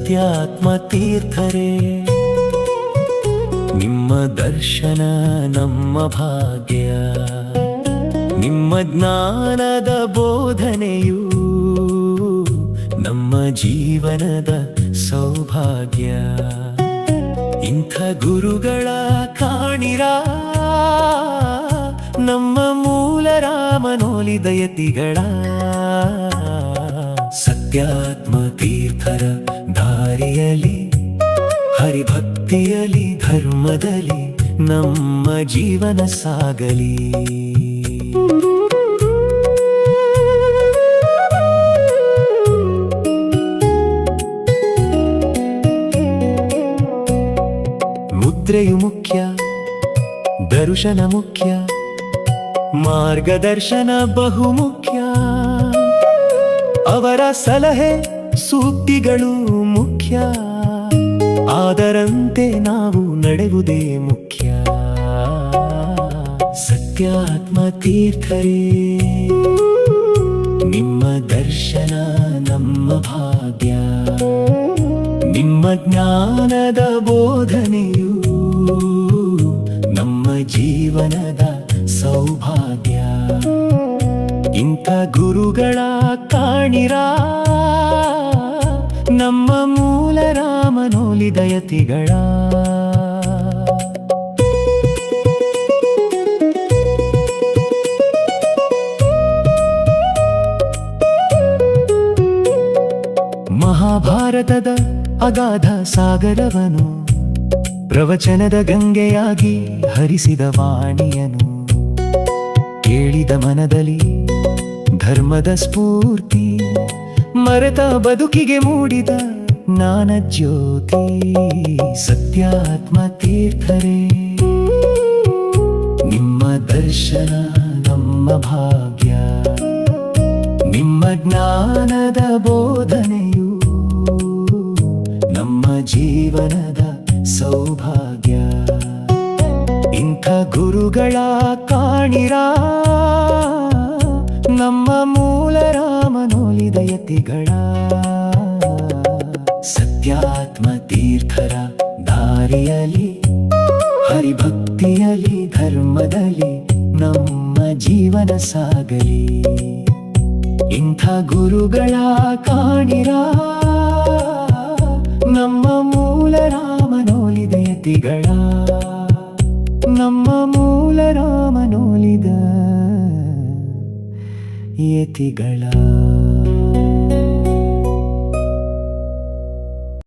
ಸತ್ಯಾತ್ಮ ತೀರ್ಥರೇ, ನಿಮ್ಮ ದರ್ಶನ ನಮ್ಮ ಭಾಗ್ಯ, ನಿಮ್ಮ ಜ್ಞಾನದ ಬೋಧನೆಯು ನಮ್ಮ ಜೀವನದ ಸೌಭಾಗ್ಯ. ಇಂಥ ಗುರುಗಳ ಕಾಣಿರ ನಮ್ಮ ಮೂಲ ರಾಮನೋಲಿದ ಯತಿಗಳ. ಸತ್ಯಾತ್ಮ ತೀರ್ಥರ ದಾರಿಯಲಿ, ಹರಿಭಕ್ತಿಯಲಿ, ಧರ್ಮದಲ್ಲಿ ನಮ್ಮ ಜೀವನ ಸಾಗಲಿ. ಮುದ್ರೆಯು ಮುಖ್ಯ, ದರ್ಶನ ಮುಖ್ಯ, ಮಾರ್ಗದರ್ಶನ ಬಹುಮುಖ್ಯ. ಅವರ ಸಲಹೆ ಸೂಕ್ತಿಗಳು ಮುಖ್ಯ, ಅದರಂತೆ ನಾವು ನಡೆಯುವುದೇ ಮುಖ್ಯ. ಸತ್ಯಾತ್ಮ ತೀರ್ಥರೇ, ನಿಮ್ಮ ದರ್ಶನ ನಮ್ಮ ಭಾಗ್ಯ, ನಿಮ್ಮ ಜ್ಞಾನದ ಬೋಧನೆಯು ನಮ್ಮ ಜೀವನದ ಸೌಭಾಗ್ಯ. ಇಂಥ ಗುರುಗಳ ಕಾಣಿರ ನಮ್ಮ ಮೂಲ ರಾಮನೋಲಿದ ಯತಿಗಳ. ಮಹಾಭಾರತದ ಅಗಾಧ ಸಾಗರವನು, ಪ್ರವಚನದ ಗಂಗೆಯಾಗಿ ಹರಿಸಿದ ವಾಣಿಯನು, ಕೇಳಿದ ಮನದಲ್ಲಿ ಧರ್ಮದ ಸ್ಫೂರ್ತಿ, ಮರೆತ ಬದುಕಿಗೆ ಮೂಡಿದ ಜ್ಞಾನ ಜ್ಯೋತಿ. ಸತ್ಯಾತ್ಮ ತೀರ್ಥರೇ, ನಿಮ್ಮ ದರ್ಶನ ನಮ್ಮ ಭಾಗ್ಯ, ನಿಮ್ಮ ಜ್ಞಾನದ ಬೋಧನೆಯು ನಮ್ಮ ಜೀವನದ ಸೌಭಾಗ್ಯ. ಇಂಥ ಗುರುಗಳ ಕಾಣಿರ ನಮ್ಮ ಮೂಲ ರಾಮನೋಲಿದ ಯತಿಗಳ. ಸತ್ಯಾತ್ಮ ತೀರ್ಥರ ದಾರಿಯಲಿ, ಹರಿಭಕ್ತಿಯಲಿ, ಧರ್ಮದಲ್ಲಿ ನಮ್ಮ ಜೀವನ ಸಾಗಲಿ. ಇಂಥ ಗುರುಗಳ ಕಾಣಿರ ನಮ್ಮ ಮೂಲ ರಾಮನೋಲಿದ ಯತಿಗಳ, ನಮ್ಮ ಮೂಲ ರಾಮನೋಲಿದ ಯತಿಗಳ.